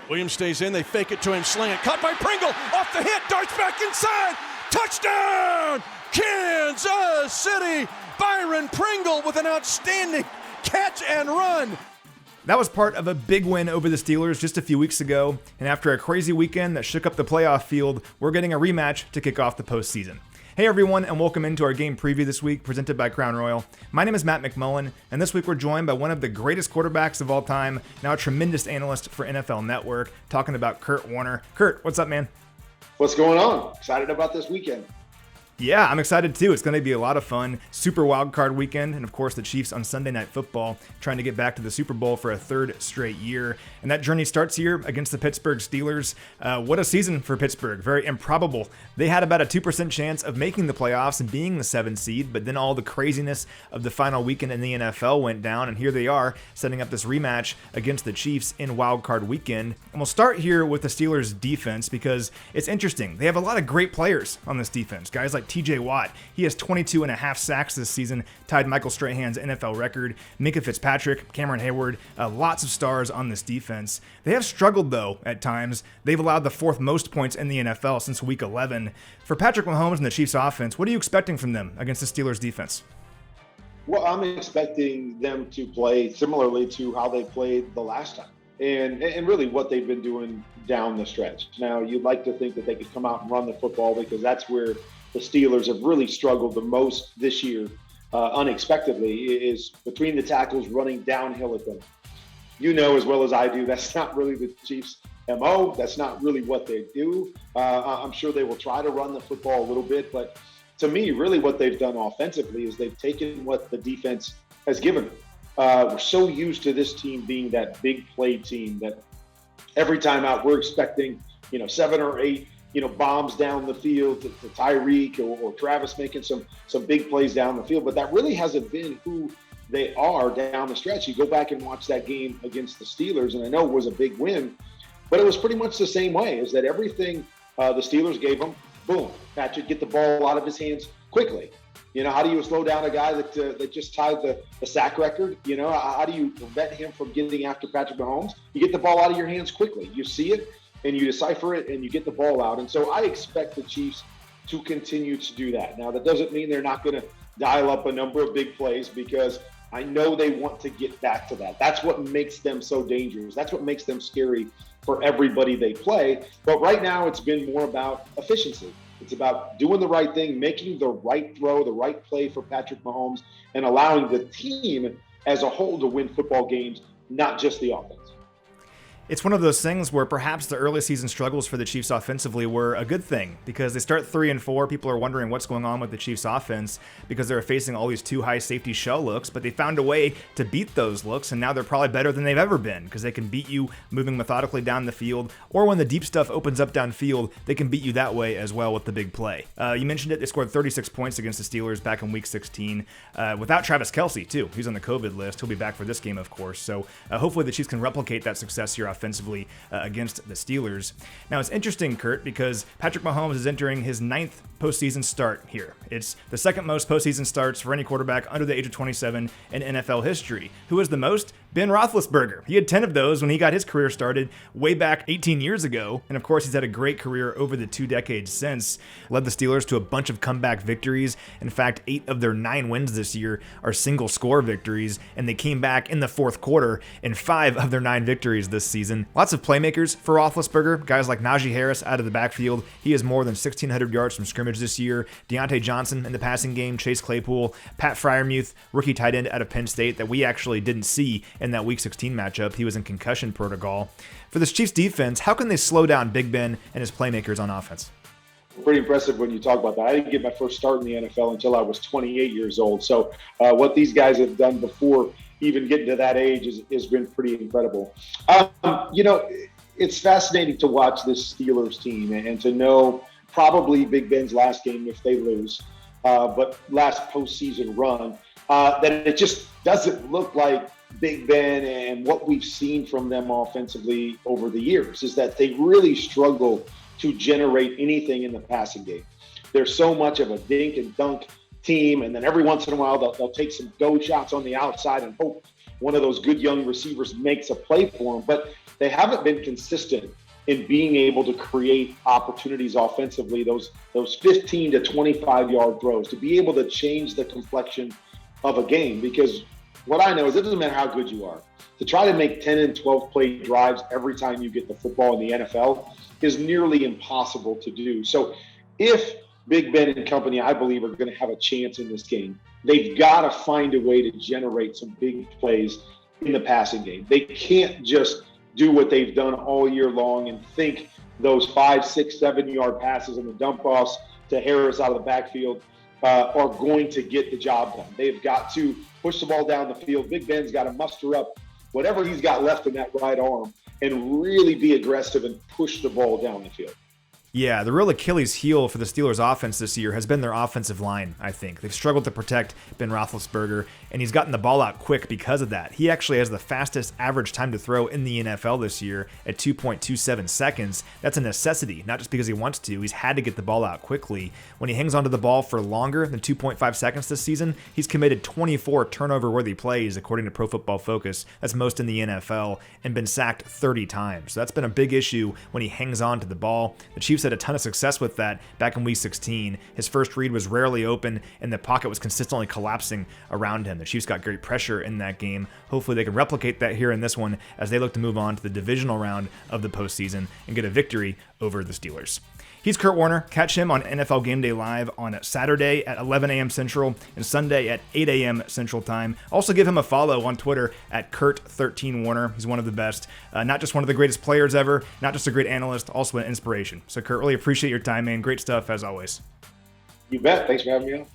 Williams stays in, they fake it to him, slant, caught by Pringle, off the hit, darts back inside, touchdown, Kansas City, Byron Pringle with an outstanding catch and run. That was part of a big win over the Steelers just a few weeks ago, and after a crazy weekend that shook up the playoff field, we're getting a rematch to kick off the postseason. Hey everyone, and welcome into our game preview this week, presented by Crown Royal. My name is Matt McMullen, and this week we're joined by one of the greatest quarterbacks of all time, now a tremendous analyst for NFL Network, talking about Kurt Warner. Kurt, what's up, man? What's going on? Excited about this weekend. Yeah, I'm excited too. It's going to be a lot of fun. Super wild card weekend, and of course the Chiefs on Sunday Night Football, trying to get back to the Super Bowl for a third straight year. And that journey starts here against the Pittsburgh Steelers. What a season for Pittsburgh. Very improbable. They had about a 2% chance of making the playoffs and being the 7th seed, but then all the craziness of the final weekend in the NFL went down, and here they are setting up this rematch against the Chiefs in wild card weekend. And we'll start here with the Steelers defense because it's interesting. They have a lot of great players on this defense. Guys like TJ Watt, he has 22 and a half sacks this season, tied Michael Strahan's NFL record. Minka Fitzpatrick, Cameron Hayward, lots of stars on this defense. They have struggled though at times. They've allowed the 4th most points in the NFL since week 11. For Patrick Mahomes and the Chiefs offense, what are you expecting from them against the Steelers defense? Well, I'm expecting them to play similarly to how they played the last time. And really what they've been doing down the stretch. Now, you'd like to think that they could come out and run the football because that's where the Steelers have really struggled the most this year, unexpectedly, is between the tackles running downhill at them. You know as well as I do, that's not really the Chiefs' MO. That's not really what they do. I'm sure they will try to run the football a little bit, but to me, really what they've done offensively is they've taken what the defense has given them. We're so used to this team being that big play team that every time out we're expecting, 7 or 8, bombs down the field to Tyreek or Travis making some big plays down the field. But that really hasn't been who they are down the stretch. You go back and watch that game against the Steelers, and I know it was a big win, but it was pretty much the same way, is that everything the Steelers gave them, boom, Patrick, get the ball out of his hands quickly. How do you slow down a guy that just tied the sack record? How do you prevent him from getting after Patrick Mahomes? You get the ball out of your hands quickly. You see it, and you decipher it, and you get the ball out. And so I expect the Chiefs to continue to do that. Now, that doesn't mean they're not going to dial up a number of big plays, because I know they want to get back to that. That's what makes them so dangerous. That's what makes them scary for everybody they play. But right now, it's been more about efficiency. It's about doing the right thing, making the right throw, the right play for Patrick Mahomes, and allowing the team as a whole to win football games, not just the offense. It's one of those things where perhaps the early season struggles for the Chiefs offensively were a good thing, because they start 3-4. People are wondering what's going on with the Chiefs offense because they're facing all these 2 high safety shell looks, but they found a way to beat those looks, and now they're probably better than they've ever been because they can beat you moving methodically down the field, or when the deep stuff opens up downfield, they can beat you that way as well with the big play. You mentioned it, they scored 36 points against the Steelers back in week 16, without Travis Kelce too. He's on the COVID list. He'll be back for this game, of course, so hopefully the Chiefs can replicate that success here offensively against the Steelers. Now, it's interesting, Kurt, because Patrick Mahomes is entering his 9th postseason start here. It's the 2nd most postseason starts for any quarterback under the age of 27 in NFL history. Who is the most? Ben Roethlisberger. He had 10 of those when he got his career started way back 18 years ago, and of course he's had a great career over the 2 decades since. Led the Steelers to a bunch of comeback victories. In fact, 8 of their 9 wins this year are single score victories, and they came back in the 4th quarter in 5 of their 9 victories this season. Lots of playmakers for Roethlisberger, guys like Najee Harris out of the backfield. He has more than 1,600 yards from scrimmage this year. Deontay Johnson in the passing game, Chase Claypool, Pat Freiermuth, rookie tight end out of Penn State that we actually didn't see in that Week 16 matchup. He was in concussion protocol. For this Chiefs defense, how can they slow down Big Ben and his playmakers on offense? Pretty impressive when you talk about that. I didn't get my first start in the NFL until I was 28 years old. So what these guys have done before even getting to that age has been pretty incredible. It's fascinating to watch this Steelers team and to know probably Big Ben's last game if they lose, but last postseason run, that it just doesn't look like Big Ben and what we've seen from them offensively over the years, is that they really struggle to generate anything in the passing game. They're so much of a dink and dunk team, and then every once in a while they'll take some go shots on the outside and hope one of those good young receivers makes a play for them, but they haven't been consistent in being able to create opportunities offensively, those 15 to 25 yard throws, to be able to change the complexion of a game. Because what I know is it doesn't matter how good you are, to try to make 10 and 12 play drives every time you get the football in the NFL is nearly impossible to do. So if Big Ben and company, I believe, are going to have a chance in this game, they've got to find a way to generate some big plays in the passing game. They can't just do what they've done all year long and think those 5, 6, 7 yard passes and the dump offs to Harris out of the backfield are going to get the job done. They've got to push the ball down the field. Big Ben's got to muster up whatever he's got left in that right arm and really be aggressive and push the ball down the field. Yeah, the real Achilles heel for the Steelers offense this year has been their offensive line, I think. They've struggled to protect Ben Roethlisberger, and he's gotten the ball out quick because of that. He actually has the fastest average time to throw in the NFL this year at 2.27 seconds. That's a necessity, not just because he wants to. He's had to get the ball out quickly. When he hangs onto the ball for longer than 2.5 seconds this season, he's committed 24 turnover-worthy plays, according to Pro Football Focus. That's most in the NFL, and been sacked 30 times. So that's been a big issue when he hangs on to the ball. The Chiefs had a ton of success with that back in Week 16. His first read was rarely open, and the pocket was consistently collapsing around him. The Chiefs got great pressure in that game. Hopefully they can replicate that here in this one as they look to move on to the divisional round of the postseason and get a victory over the Steelers. He's Kurt Warner. Catch him on NFL Game Day Live on Saturday at 11 a.m. Central and Sunday at 8 a.m. Central Time. Also give him a follow on Twitter at Kurt13Warner. He's one of the best. Not just one of the greatest players ever, not just a great analyst, also an inspiration. So Kurt, really appreciate your time, man. Great stuff as always. You bet. Thanks for having me on.